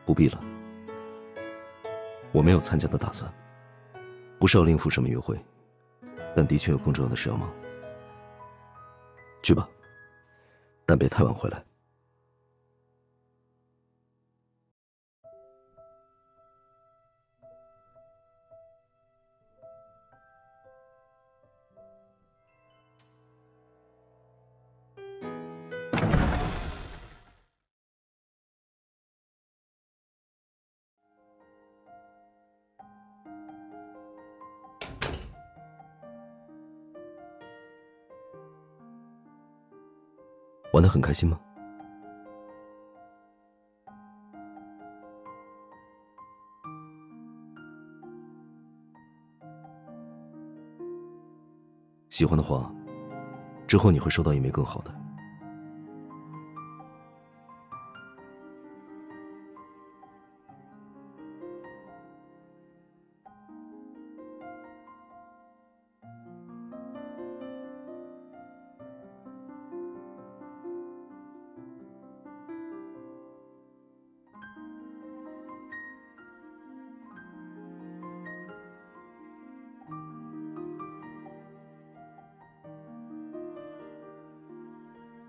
不必了，我没有参加的打算。不是要另赴什么约会，但的确有更重要的事要忙。去吧，但别太晚回来。玩得很开心吗？喜欢的话，之后你会收到一枚更好的。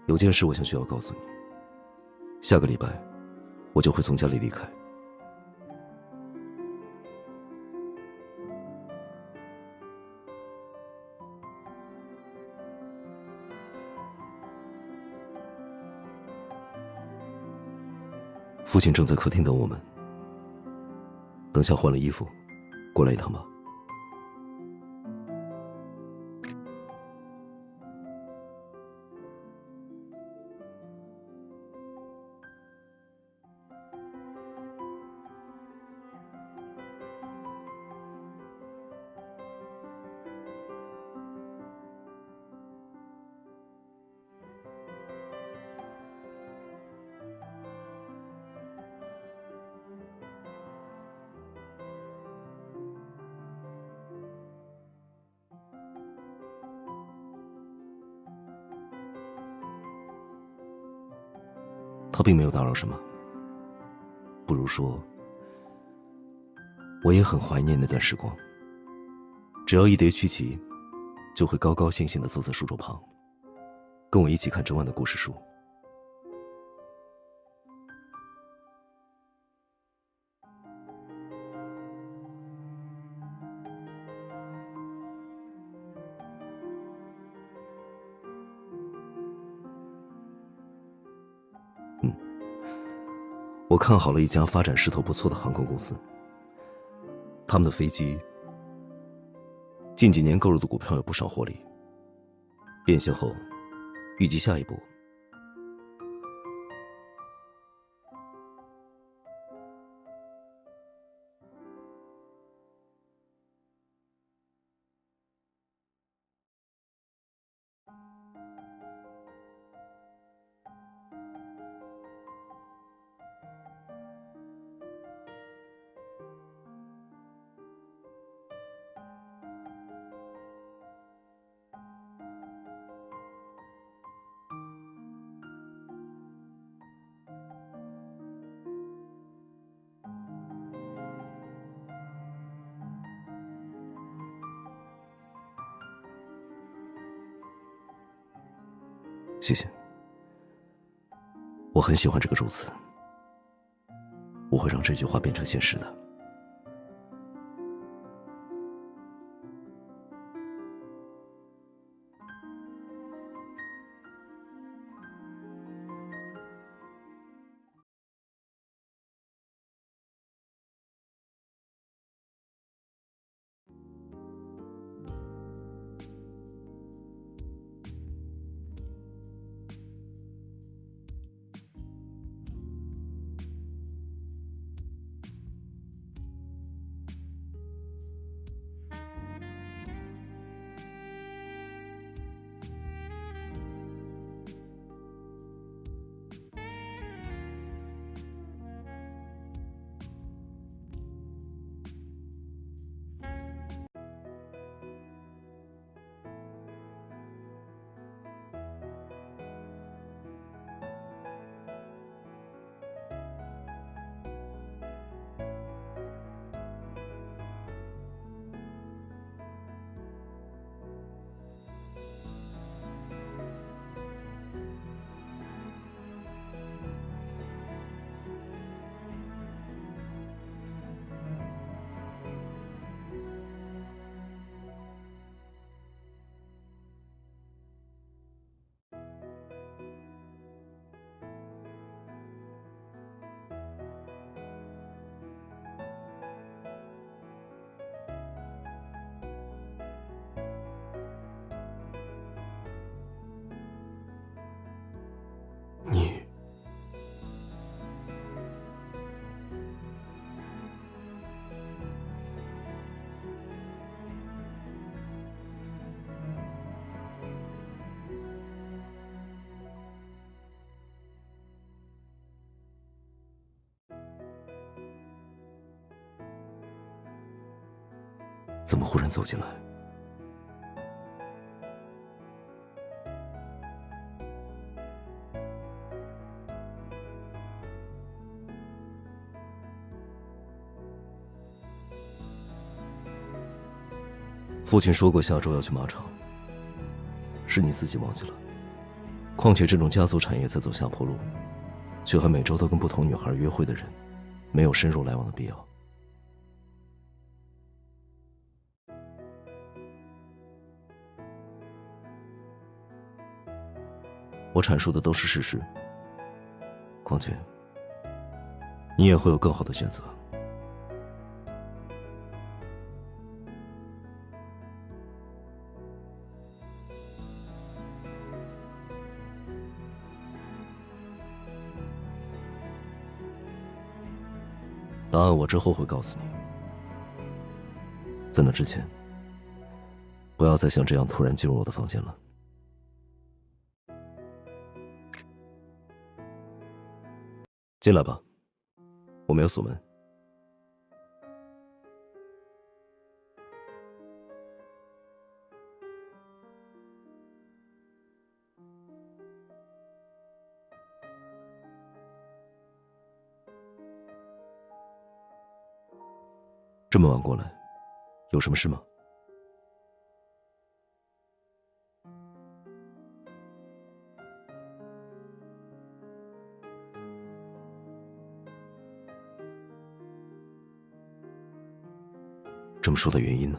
有件事我想需要告诉你，下个礼拜我就会从家里离开。父亲正在客厅等我们，等下换了衣服，过来一趟吧。他并没有打扰什么，不如说，我也很怀念那段时光。只要一叠曲奇，就会高高兴兴地坐在书桌旁，跟我一起看整晚的故事书。我看好了一家发展势头不错的航空公司，他们的飞机近几年购入的股票有不少获利，变现后预计下一步谢谢，我很喜欢这个祝词，我会让这句话变成现实的。怎么忽然走进来？父亲说过下周要去马场，是你自己忘记了。况且这种家族产业在走下坡路，却还每周都跟不同女孩约会的人，没有深入来往的必要。我阐述的都是事实，况且你也会有更好的选择。答案我之后会告诉你，在那之前，不要再像这样突然进入我的房间了。进来吧，我没有锁门。这么晚过来，有什么事吗？这么说的原因呢？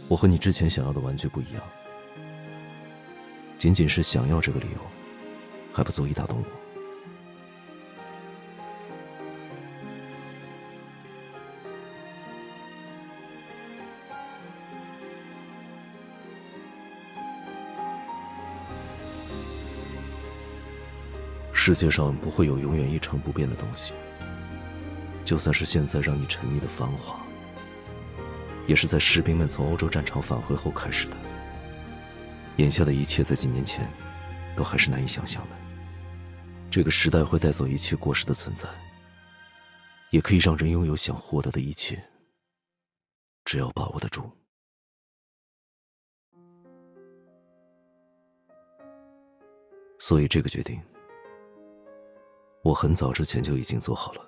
我和你之前想要的完全不一样，仅仅是想要这个理由，还不足以打动我。世界上不会有永远一成不变的东西，就算是现在让你沉溺的繁华，也是在士兵们从欧洲战场返回后开始的。眼下的一切在几年前都还是难以想象的。这个时代会带走一切过时的存在，也可以让人拥有想获得的一切，只要把握得住。所以这个决定，我很早之前就已经做好了。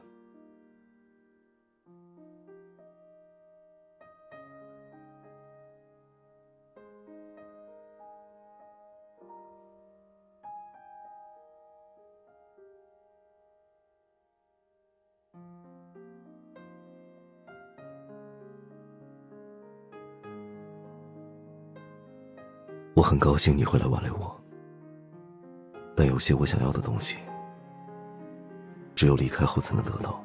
我很高兴你会来挽留我，但有些我想要的东西，只有离开后才能得到。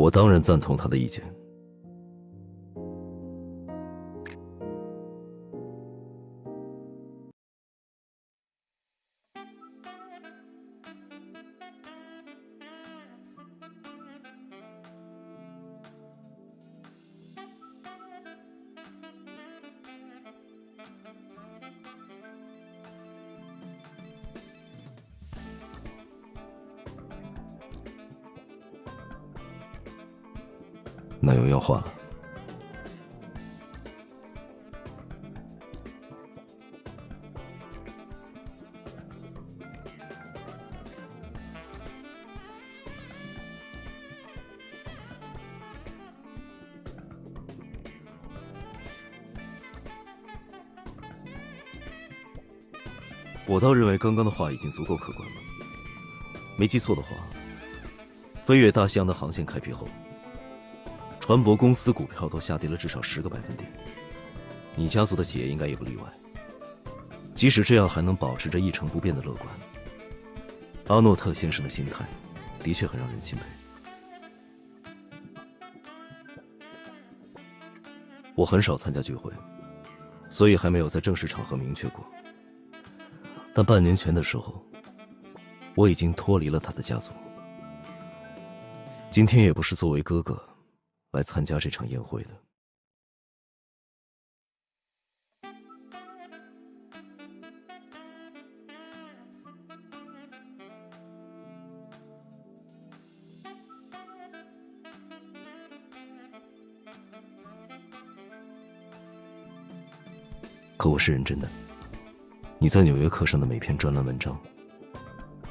我当然赞同他的意见。那有要话了。我倒认为刚刚的话已经足够客观了。没记错的话，飞越大西洋的航线开辟后，船舶公司股票都下跌了至少10个百分点，你家族的企业应该也不例外。即使这样，还能保持着一成不变的乐观，阿诺特先生的心态的确很让人钦佩。我很少参加聚会，所以还没有在正式场合明确过。但半年前的时候，我已经脱离了他的家族。今天也不是作为哥哥来参加这场宴会的。可我是认真的，你在《纽约客》上的每篇专栏文章，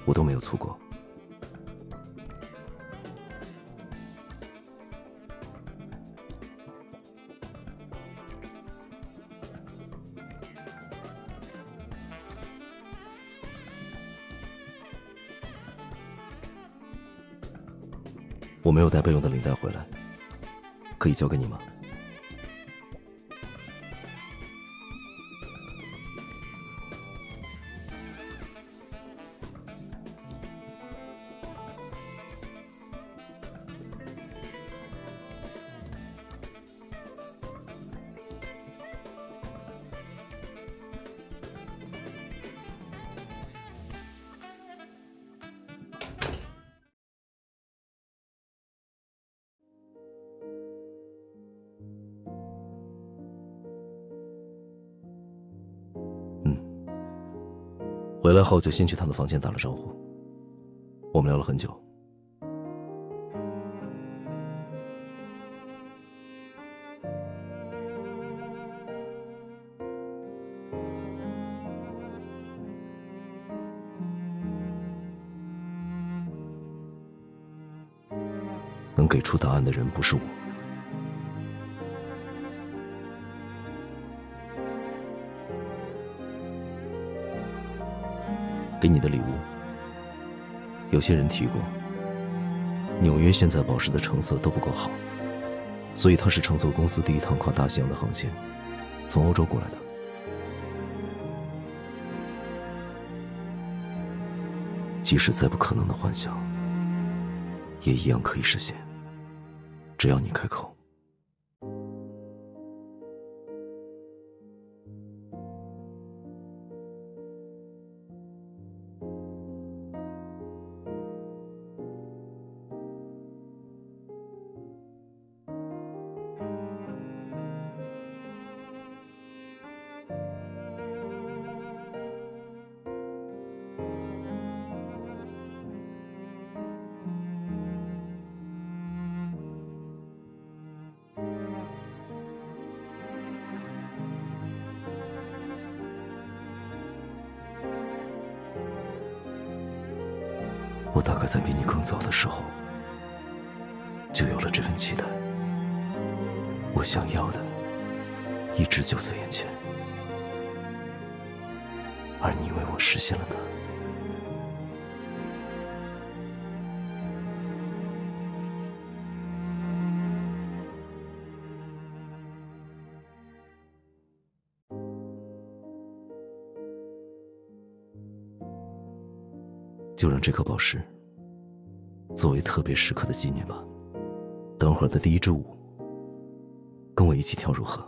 我都没有错过。我没有带备用的领带回来，可以交给你吗？回来后就先去他的房间打了招呼，我们聊了很久。能给出答案的人不是我。给你的礼物，有些人提过，纽约现在宝石的成色都不够好，所以它是乘坐公司第一趟跨大西洋的航线，从欧洲过来的。即使再不可能的幻想，也一样可以实现，只要你开口。我大概在比你更早的时候，就有了这份期待。我想要的，一直就在眼前，而你为我实现了它。就让这颗宝石作为特别时刻的纪念吧。等会儿的第一支舞，跟我一起跳如何？